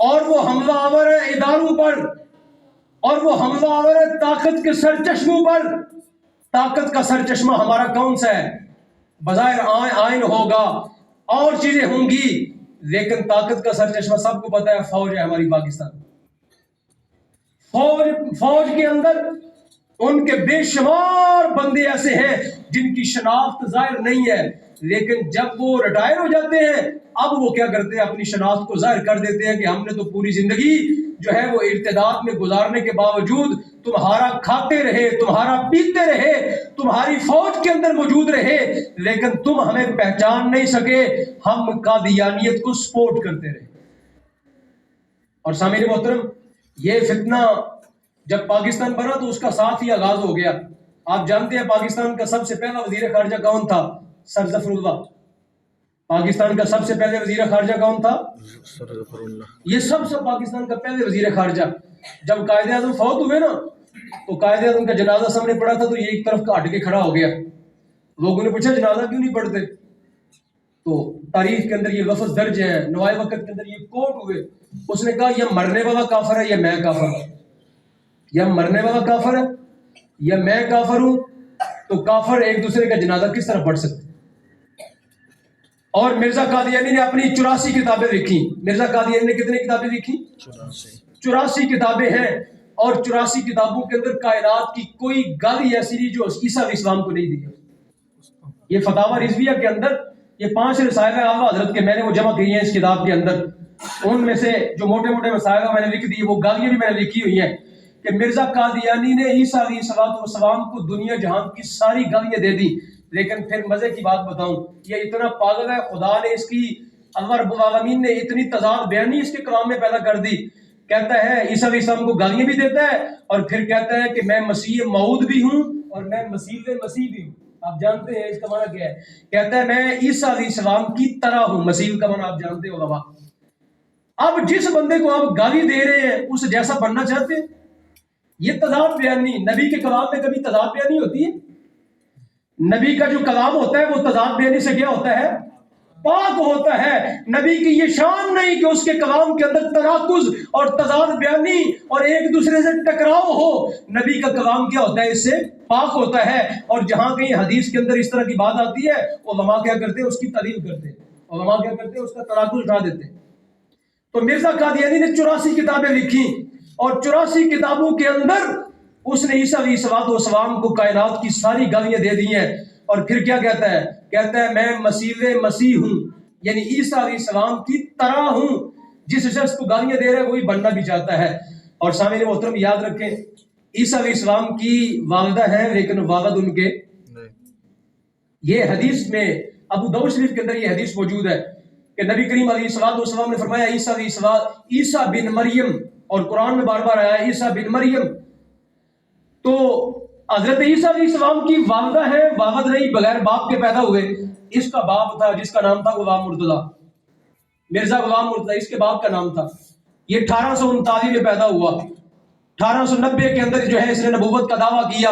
اور وہ حملہ آور ہے اداروں پر، اور وہ حملہ آور ہے طاقت کے سرچشموں پر۔ طاقت کا سرچشمہ ہمارا کون سا ہے؟ بظاہر آئین ہوگا اور چیزیں ہوں گی، لیکن طاقت کا سرچشمہ سب کو پتا ہے فوج ہے ہماری پاکستان۔ فوج کے اندر ان کے بے شمار بندے ایسے ہیں جن کی شناخت ظاہر نہیں ہے، لیکن جب وہ ریٹائر ہو جاتے ہیں اب وہ کیا کرتے ہیں؟ اپنی شناخت کو ظاہر کر دیتے ہیں کہ ہم نے تو پوری زندگی جو ہے وہ ارتداد میں گزارنے کے باوجود تمہارا کھاتے رہے، تمہارا پیتے رہے، تمہاری فوج کے اندر موجود رہے، لیکن تم ہمیں پہچان نہیں سکے، ہم قادیانیت کو سپورٹ کرتے رہے۔ اور سامعین محترم، یہ فتنہ جب پاکستان بنا تو اس کا ساتھ ہی آغاز ہو گیا۔ آپ جانتے ہیں پاکستان کا سب سے پہلا وزیر خارجہ کون تھا؟ سر ظفر اللہ۔ پاکستان کا سب سے پہلے وزیر خارجہ کون تھا؟ سر ظفر اللہ۔ یہ سب سے پاکستان کا پہلے وزیر خارجہ۔ جب قائد اعظم فوت ہوئے نا تو قائد اعظم کا جنازہ سامنے پڑا تھا تو یہ ایک طرف ہٹ کے کھڑا ہو گیا۔ لوگوں نے پوچھا جنازہ کیوں نہیں پڑھتے؟ تو تاریخ کے اندر یہ لفظ درج ہے، نوائے وقت کے اندر یہ کوٹ ہوئے۔ اس نے کہا یا مرنے والا کافر ہے یا میں کافر ہوں، یا مرنے والا کافر ہے یا میں کافر ہوں، تو کافر ایک دوسرے کا جنازہ کس طرح پڑھ سکتے؟ اور مرزا قادیانی نے اپنی 84 کتابیں لکھی۔ مرزا قادیانی نے کتنی کتابیں لکھی؟ 84 کتابیں ہیں، اور 84 کتابوں کے اندر کائنات کی کوئی گالی ایسی نہیں جو عیسیٰ علیہ السلام کو نہیں دی۔ یہ فتاوی رضویہ کے اندر یہ 5 رسائل اعلیٰ حضرت کے میں نے وہ جمع کی ہیں اس کتاب کے اندر، ان میں سے جو موٹے موٹے مسائل میں نے لکھ دی، وہ گالیاں بھی میں نے لکھی ہوئی ہیں کہ مرزا قادیانی نے عیسیٰ علیہ السلام کو دنیا جہان کی ساری گالیاں دے دی، لیکن پھر مزے کی بات بتاؤں، یہ اتنا پاگل ہے، خدا نے اس کی، اللہ رب العالمین نے اتنی تضاد بیانی اس کے کلام میں پیدا کر دی۔ کہتا ہے عیسیٰ علیہ السلام کو گالیاں بھی دیتا ہے، اور پھر کہتا ہے کہ میں مسیح موعود بھی ہوں اور میں مسیح بھی ہوں۔ آپ جانتے ہیں اس کا معنی کیا ہے؟ کہتا ہے میں عیسیٰ علیہ السلام کی طرح ہوں، مسیح کا معنی آپ جانتے ہو علماء۔ اب جس بندے کو آپ گالی دے رہے ہیں اس جیسا بننا چاہتے ہیں؟ یہ تضاد بیانی، نبی کے کلام میں کبھی تضاد بیانی ہوتی ہے؟ نبی کا جو کلام ہوتا ہے وہ تضاد بیانی سے کیا ہوتا ہے؟ پاک ہوتا ہے۔ نبی کی یہ شان نہیں کہ اس کے کلام کے اندر تناقض اور تضاد بیانی اور ایک دوسرے سے ٹکراؤ ہو۔ نبی کا کلام کیا ہوتا ہے؟ اس سے پاک ہوتا ہے، اور جہاں کہیں حدیث کے اندر اس طرح کی بات آتی ہے علماء کیا کرتے ہیں؟ اس کی تعریف کرتے ہیں، علماء کیا کرتے ہیں؟ اس کا تناقض اٹھا دیتے ہیں۔ تو مرزا قادیانی نے 84 کتابیں لکھی، اور 84 کتابوں کے اندر اس نے عیسیٰ علیہ السلام کو کائنات کی ساری گالیاں دے دی ہیں، اور پھر کیا کہتا ہے؟ کہتا ہے میں مسیح ہوں، یعنی عیسیٰ علیہ السلام کی طرح ہوں۔ جس شخص کو گالیاں دے رہا ہے وہی بننا بھی چاہتا ہے۔ اور سامعین محترم یاد رکھیں، عیسیٰ علیہ السلام کی والدہ ہے لیکن والد ان کے، یہ حدیث میں ابو داؤد شریف کے اندر یہ حدیث موجود ہے کہ نبی کریم علیہ السلام نے فرمایا عیسیٰ بن مریم، اور قرآن میں بار بار آیا عیسیٰ بن مریم۔ تو حضرت عیسیٰ علیہ السلام کی والدہ ہے، والد نہیں، بغیر باپ کے پیدا ہوئے۔ اس کا باپ تھا جس کا نام تھا غلام مرتضیٰ، مرزا غلام مرتضیٰ، اس کے باپ کا نام تھا۔ یہ 1839 میں پیدا ہوا، 1890 کے اندر جو ہے اس نے نبوت کا دعویٰ کیا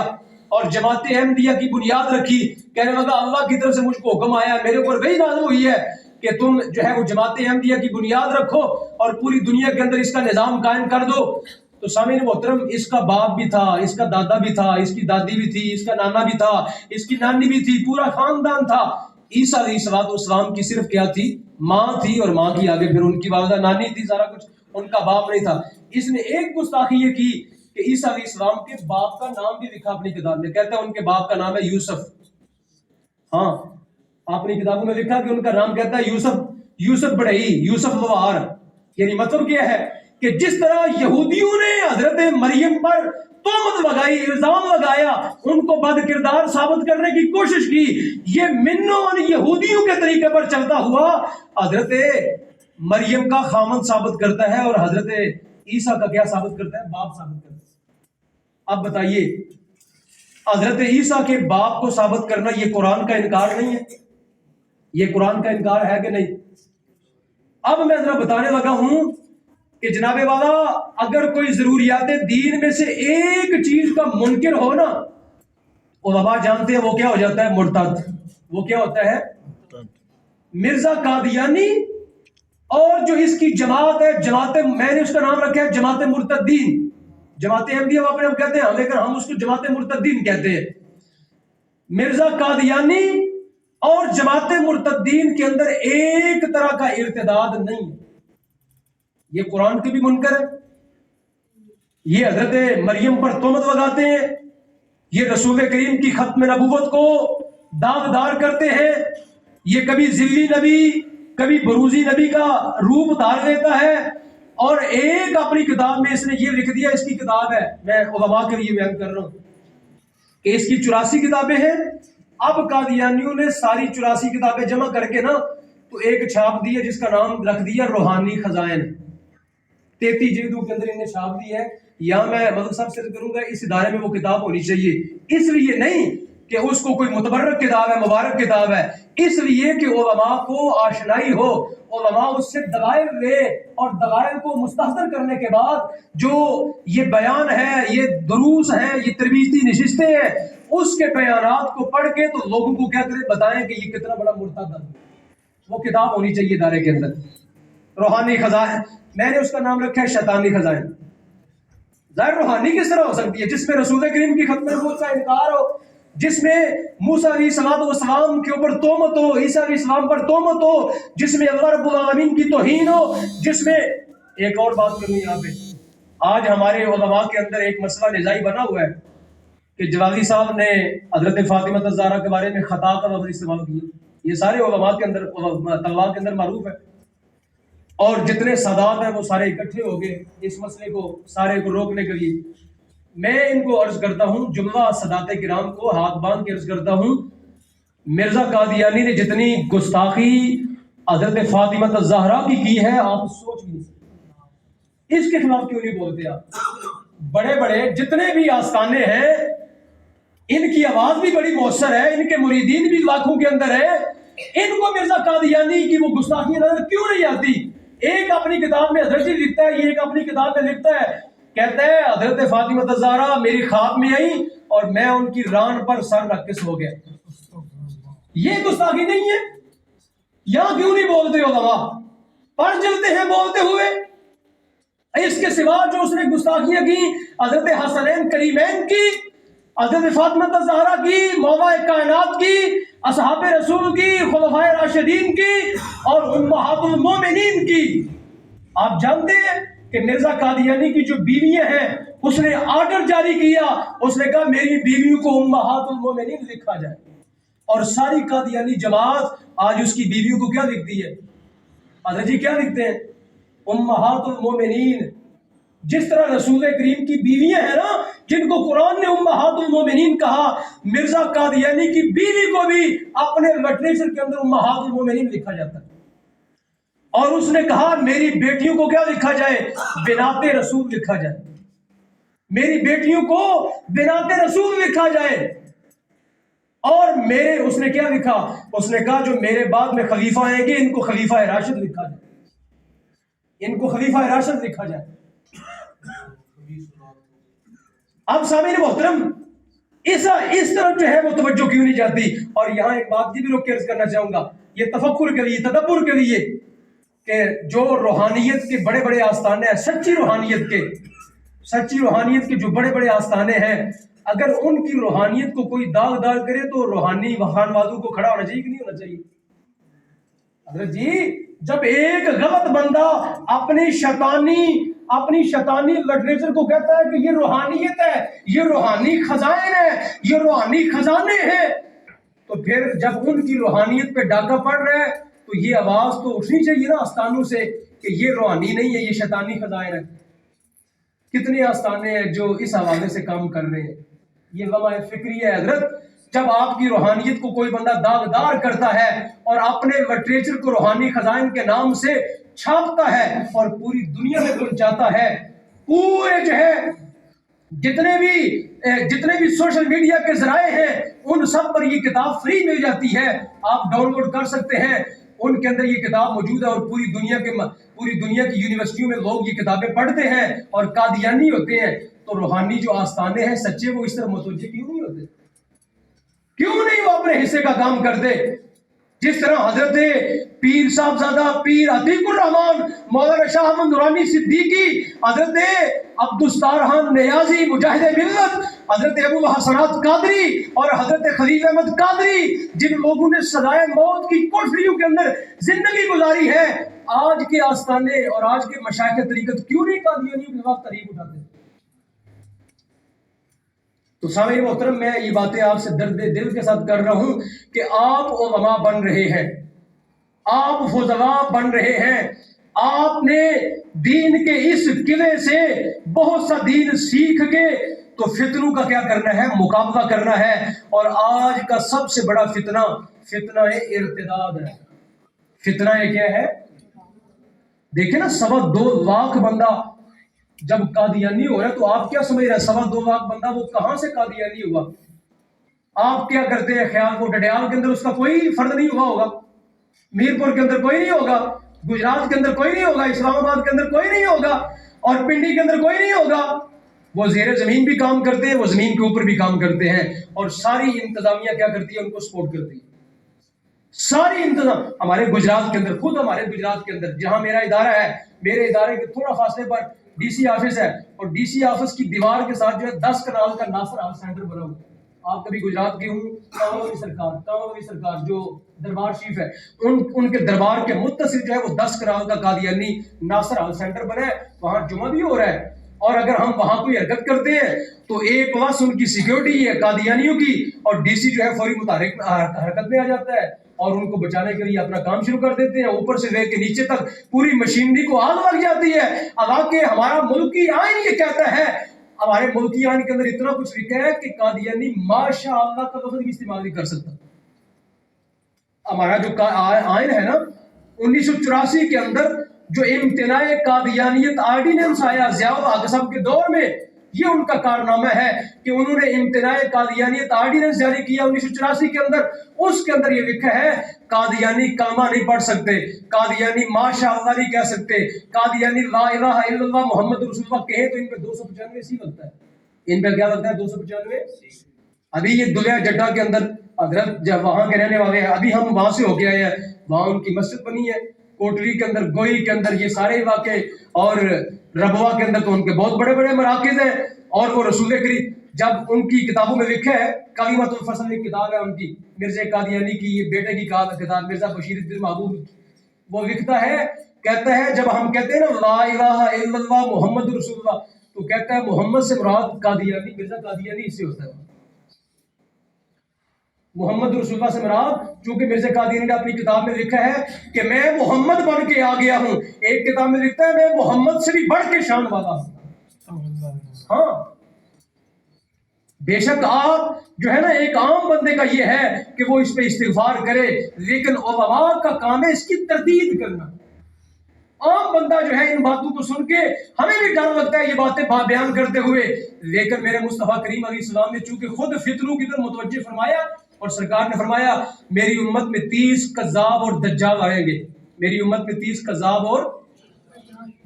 اور جماعت احمدیہ کی بنیاد رکھی۔ کہنے لگا اللہ کی طرف سے مجھ کو حکم آیا، میرے اوپر وہی نازل ہوئی ہے کہ تم جو ہے وہ جماعت احمدیہ کی بنیاد رکھو اور پوری دنیا کے اندر اس کا نظام قائم کر دو۔ تو سامعین محترم، اس کا باپ بھی تھا، اس کا دادا بھی تھا، اس کی دادی بھی تھی، اس کا نانا بھی تھا، اس کی نانی بھی تھی، پورا خاندان تھا۔ عیسیٰ علیہ السلام کی صرف کیا تھی؟ ماں تھی، اور ماں کی آگے پھر ان کی والدہ نانی تھی، سارا کچھ، ان کا باپ نہیں تھا۔ اس نے ایک گستاخی یہ کی کہ عیسیٰ علیہ السلام کے باپ کا نام بھی لکھا اپنی کتاب میں، کہتا ہے ان کے باپ کا نام ہے یوسف۔ ہاں، اپنی کتابوں میں لکھا کہ ان کا نام کہتا ہے یوسف بڑھئی، یوسف لوہار۔ یعنی مطلب کیا ہے کہ جس طرح یہودیوں نے حضرت مریم پر تہمت لگائی، الزام لگایا، ان کو بد کردار ثابت کرنے کی کوشش کی، یہ منوں یہودیوں کے طریقے پر چلتا ہوا حضرت مریم کا خامد ثابت کرتا ہے، اور حضرت عیسیٰ کا کیا ثابت کرتا ہے؟ باپ ثابت کرتا ہے۔ اب بتائیے، حضرت عیسیٰ کے باپ کو ثابت کرنا یہ قرآن کا انکار نہیں ہے؟ یہ قرآن کا انکار ہے کہ نہیں؟ اب میں ذرا بتانے لگا ہوں کہ جناب والا، اگر کوئی ضروریات دین میں سے ایک چیز کا منکر ہو نا، علماء جانتے ہیں وہ کیا ہو جاتا ہے؟ مرتد۔ وہ کیا ہوتا ہے؟ مرزا قادیانی اور جو اس کی جماعت ہے، میں نے اس کا نام رکھا ہے جماعت مرتدین۔ جماعت احمدیہ وہ اپنے آپ کہتے ہیں، لیکن ہم اس کو جماعت مرتدین کہتے ہیں۔ مرزا قادیانی اور جماعت مرتدین کے اندر ایک طرح کا ارتداد نہیں ہے۔ یہ قرآن کے بھی منکر ہے، یہ حضرت مریم پر تہمت لگاتے ہیں، یہ رسول کریم کی ختم نبوت کو داغدار کرتے ہیں، یہ کبھی ذلی نبی کبھی بروزی نبی کا روپ دھار لیتا ہے، اور ایک اپنی کتاب میں اس نے یہ لکھ دیا، اس کی کتاب ہے، میں علماء کے لیے بیان کر رہا ہوں کہ اس کی 84 کتابیں ہیں۔ اب قادیانیوں نے ساری 84 کتابیں جمع کر کے نا تو ایک چھاپ دی ہے جس کا نام رکھ دیا روحانی خزائن۔ 33 جلدوں کے اندر انہیں چھاپ دی ہے۔ یہاں میں مدد صاحب سے کروں گا، اس ادارے میں وہ کتاب ہونی چاہیے، اس لیے نہیں کہ اس کو کوئی متبرک کتاب ہے، مبارک کتاب ہے، اس لیے کہ علماء کو آشنائی ہو، علماء اس سے دلائل لے، اور دلائل کو مستحضر کرنے کے بعد جو یہ بیان ہے، یہ دروس ہیں، یہ تربیتی نشستیں ہیں، اس کے بیانات کو پڑھ کے تو لوگوں کو کیا کریں، بتائیں کہ یہ کتنا بڑا مرتد ہے۔ وہ کتاب ہونی چاہیے ادارے کے اندر، روحانی خزائن۔ میں نے اس کا نام رکھا ہے شیطانی خزائن۔ ظاہر روحانی کس طرح ہو سکتی ہے؟ جس میں رسول کریم کی ختم نبوت کا انکار ہو، جس میں موسیٰ علیہ السلام کے اوپر تہمت ہو، عیسیٰ علیہ السلام پر تہمت ہو، جس میں اللہ رب العالمین کی توہین ہو، جس میں ایک اور بات کروں یہاں پہ، آج ہمارے علماء کے اندر ایک مسئلہ نزاعی بنا ہوا ہے کہ جلالی صاحب نے حضرت فاطمہ الزہرا کے بارے میں خطا کا لفظ استعمال کیا۔ یہ سارے علماء کے اندر، طلباء کے اندر معروف ہے، اور جتنے سادات ہیں وہ سارے اکٹھے ہو گئے اس مسئلے کو سارے کو روکنے کے لیے۔ میں ان کو عرض کرتا ہوں، جملہ سادات کرام کو ہاتھ باندھ کے عرض کرتا ہوں، مرزا قادیانی نے جتنی گستاخی حضرت فاطمہ الزہرا کی ہے آپ سوچ نہیں سکتے۔ اس کے خلاف کیوں نہیں بولتے آپ؟ بڑے بڑے جتنے بھی آستانے ہیں ان کی آواز بھی بڑی مؤثر ہے، ان کے مریدین بھی لاکھوں کے اندر ہے، ان کو مرزا قادیانی کی وہ گستاخی نظر کیوں نہیں آتی؟ ایک اپنی کتاب میں حضرت جی لکھتا ہے، یہ ایک اپنی کتاب میں لکھتا ہے، کہتا ہے حضرت فاطمہ الزہرا میری خواب میں آئی اور میں ان کی ران پر سر رکھ کے سو گیا۔ یہ گستاخی نہیں ہے؟ یہاں کیوں نہیں بولتے علماء؟ پر جلتے ہیں بولتے ہوئے۔ اس کے سوا جو اس نے گستاخیاں کی حضرت حسنین کریمین کی، حضرت فاطمہ الزہرا کی، مولا کائنات کی، اصحاب رسول کی، خلفائے راشدین کی، اور امہات المومنین کی، آپ جانتے ہیں کہ مرزا قادیانی کی جو بیویاں ہیں اس نے آرڈر جاری کیا، اس نے کہا میری بیویوں کو امہات المومنین لکھا جائے، اور ساری قادیانی جماعت آج اس کی بیویوں کو کیا لکھتی ہے؟ حضرت جی کیا لکھتے ہیں؟ امہات المومنین۔ جس طرح رسول کریم کی بیویاں ہیں نا جن کو قرآن نے امہات المومنین کہا، مرزا قادیانی کی بیوی کو بھی اپنے لٹریچر کے اندر امہات المومنین لکھا جاتا ہے، اور اس نے کہا میری بیٹیوں کو کیا لکھا جائے؟ بنات رسول لکھا جائے، میری بیٹیوں کو بنات رسول لکھا جائے۔ اور اس نے کیا لکھا؟ اس نے کہا جو میرے بعد میں خلیفہ آئیں گے ان کو خلیفہ راشد لکھا جائے، ان کو خلیفہ راشد لکھا جائے۔ اب سامعین محترم اس طرف جو ہے وہ توجہ کیوں نہیں جاتی؟ اور یہاں ایک بات بھی روک کے عرض کرنا چاہوں گا، یہ تفکر کے لیے، تدبر کے لیے، کہ جو روحانیت کے بڑے بڑے آستانے ہیں، سچی روحانیت کے جو بڑے بڑے آستانے ہیں، اگر ان کی روحانیت کو کوئی داغ کرے تو روحانی خانوادوں کو کھڑا ہونا چاہیے کہ نہیں ہونا چاہیے؟ حضرت جی جب ایک غلط بندہ اپنی شیطانی لٹریچر کو کہتا ہے کہ یہ روحانیت ہے، یہ روحانی خزائن ہے، یہ روحانی خزانے ہیں، تو پھر جب ان کی روحانیت پہ ڈاکہ پڑ رہا ہے تو یہ آواز تو اٹھنی چاہیے نا آستانوں سے کہ یہ روحانی نہیں ہے، یہ شیطانی خزائن ہے۔ کتنے آستانے ہیں جو اس حوالے سے کام کر رہے ہیں؟ یہ لمحہ فکری ہے حضرت۔ جب آپ کی روحانیت کو کوئی بندہ داغدار کرتا ہے اور اپنے لٹریچر کو روحانی خزائن کے نام سے چھاپتا ہے اور پوری دنیا میں پہنچاتا ہے، پورے جو ہے جتنے بھی سوشل میڈیا کے ذرائع ہیں ان سب پر یہ کتاب فری مل جاتی ہے، آپ ڈاؤن لوڈ کر سکتے ہیں، ان کے اندر یہ کتاب موجود ہے، اور پوری دنیا کی یونیورسٹیوں میں لوگ یہ کتابیں پڑھتے ہیں اور قادیانی ہوتے ہیں۔ تو روحانی جو آستانے ہیں سچے، وہ اس طرح متوجہ کیوں نہیں ہوتے؟ کیوں نہیں وہ اپنے حصے کا کام کرتے؟ جس طرح حضرت پیر صاحبزادہ پیر عتیق الرحمان مولانا شاہ احمد نورانی صدیقی، حضرت عبدالستار نیازی مجاہد ملت، حضرت ابو حسنات قادری اور حضرت خلیل احمد قادری، جن لوگوں نے سزائے موت کی کوٹریوں کے اندر زندگی گزاری ہے، آج کے آستانے اور آج کے مشائخ طریقت کیوں نہیں قادیانیوں کے خلاف تحریک اٹھاتے؟ تو سامعین محترم میں یہ باتیں آپ سے درد دل کے ساتھ کر رہا ہوں کہ آپ علماء بن رہے ہیں، آپ فضلاء بن رہے ہیں، آپ نے دین کے اس قلعے سے بہت سا دین سیکھ کے تو فتنوں کا کیا کرنا ہے؟ مقابلہ کرنا ہے۔ اور آج کا سب سے بڑا فتنہ ارتداد ہے۔ فتنہ یہ کیا ہے؟ دیکھیں نا، 2.25 لاکھ بندہ جب قادیانی ہو رہا ہے تو آپ کیا سمجھ رہے ہیں 2.25 لاکھ بندہ وہ کہاں سے قادیانی ہوا؟ آپ کیا کرتے ہیں خیال کو ڈڈیال کے اندر اس کا کوئی فرد نہیں ہوا ہوگا، میرپور کے اندر کوئی نہیں ہوگا، گجرات کے اندر کوئی نہیں ہوگا، اسلام آباد کے اندر کوئی نہیں ہوگا، اور پنڈی کے اندر کوئی نہیں ہوگا۔ وہ زیر زمین بھی کام کرتے ہیں، وہ زمین کے اوپر بھی کام کرتے ہیں، اور ساری انتظامیہ کیا کرتی ہے؟ ان کو سپورٹ کرتی ہے۔ ساری انتظام ہمارے گجرات کے اندر، خود ہمارے گجرات کے اندر جہاں میرا ادارہ ہے، میرے ادارے کے تھوڑا فاصلے پر ڈی سی آفس ہے، اور ڈی سی آفس کی دیوار کے ساتھ جو ہے 10 کنال کا ناصر ہال سینٹر بنا ہوا ہے۔ آپ کبھی گجرات گئے ہوں، کامروی سرکار جو دربار شریف ہے، ان کے دربار کے متصل جو ہے وہ 10 کنال کا قادیانی ناصر ہال سینٹر بنا ہے، وہاں جمعہ بھی ہو رہا ہے، اور اگر ہم وہاں کوئی حرکت کرتے ہیں تو A+ ان کی سیکیورٹی ہے قادیانیوں کی، اور ڈی سی جو ہے فوری متحرک حرکت میں آ جاتا ہے اور ان کو بچانے کے لیے اپنا کام شروع کر دیتے ہیں، اوپر سے لے کے نیچے تک پوری مشینری کو آگ لگ جاتی ہے۔ حالانکہ ہمارا ملکی آئین یہ کہتا ہے، ہمارے ملکی آئین کے اندر اتنا کچھ لکھا ہے کہ قادیانی ماشاء اللہ کا لفظ بھی استعمال نہیں کر سکتا۔ ہمارا جو آئین ہے نا 1984 کے اندر جو امتناع قادیانیت آرڈیننس آیا ضیاء الحق صاحب کے دور میں، یہ ان کا کارنامہ ہے کہ انہوں نے امتناع قادیانیت آرڈیننس جاری کیا 1984 کے اندر۔ اس کے اندر یہ لکھا ہے قادیانی کلمہ نہیں پڑھ سکتے، قادیانی ماشاء اللہ نہیں کہہ سکتے، قادیانی لا الہ الا اللہ محمد رسول اللہ کہیں تو ان پہ 295 سی لگتا ہے۔ ان پہ کیا لگتا ہے؟ 295۔ ابھی یہ دلیہ جڈہ کے اندر حضرت جب وہاں کے رہنے والے ہیں، ابھی ہم وہاں سے ہو کے آئے ہیں، وہاں ان کی مسجد بنی ہے، کوٹری کے اندر، گوئی کے اندر، یہ سارے علاقے، اور ربوہ کے اندر تو ان کے بہت بڑے بڑے مراکز ہیں۔ اور وہ رسول کریم جب ان کی کتابوں میں لکھا ہے، کلمۃ الفصل ایک کتاب ہے ان کی، مرزا قادیانی کی، یہ بیٹے کی کتاب مرزا بشیر الدین محبوب، وہ لکھتا ہے کہتا ہے جب ہم کہتے ہیں نا لا الہ الا اللہ محمد رسول اللہ، تو کہتا ہے محمد سے مراد قادیانی، مرزا قادیانی اس سے ہوتا ہے. محمد رسول اللہ سے مراد، چونکہ مرزا قادیانی نے اپنی کتاب میں لکھا ہے کہ میں محمد بن کے آ گیا ہوں، ایک کتاب میں لکھتا ہے میں محمد سے بھی بڑھ کے شان والا ہوں. ہاں بے شک آپ جو ہے نا ایک عام بندے کا یہ ہے کہ وہ اس پہ استغفار کرے، لیکن علماء کا کام ہے اس کی تردید کرنا. عام بندہ جو ہے ان باتوں کو سن کے ہمیں بھی ڈر لگتا ہے یہ باتیں بیان کرتے ہوئے، لیکن میرے مصطفیٰ کریم علیہ السلام نے چونکہ خود فتنوں کی طرف متوجہ فرمایا، اور سرکار نے فرمایا میری امت میں 30 کذاب اور دجال آئیں گے، میری امت میں 30 کذاب اور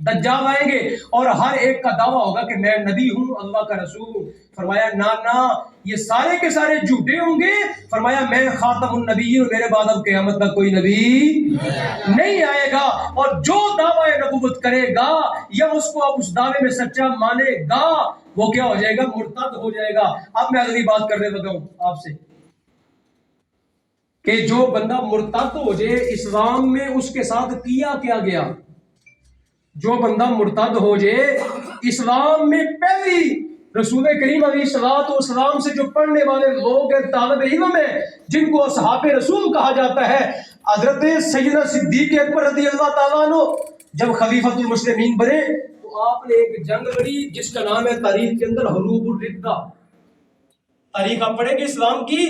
دجال آئیں گے، اور ہر ایک کا دعویٰ ہوگا کہ میں نبی ہوں، اللہ کا رسول. فرمایا نا یہ سارے کے سارے جھوٹے ہوں گے. فرمایا میں خاتم النبیین، میرے بعد اب قیامت تک کوئی نبی نہیں آئے گا، اور جو دعویٰ نبوت کرے گا یا اس کو اب اس دعوے میں سچا مانے گا وہ کیا ہو جائے گا؟ مرتد ہو جائے گا. اب میں اگلی بات کرنے لگا ہوں آپ سے کہ جو بندہ مرتد ہو جائے اسلام میں اس کے ساتھ کیا گیا. جو بندہ مرتد ہو جائے اسلام میں، پہلی رسول کریم علیہ الصلوۃ والسلام سے جو پڑھنے والے لوگ ہیں، طالب علم ہیں، جن کو اصحاب رسول کہا جاتا ہے، حضرت سیدنا صدیق اکبر رضی اللہ تعالیٰ عنہ جب خلیفۃ المسلمین بنے تو آپ نے ایک جنگ لڑی جس کا نام ہے تاریخ کے اندر حروب الردہ. تاریخ آپ پڑھیں گے اسلام کی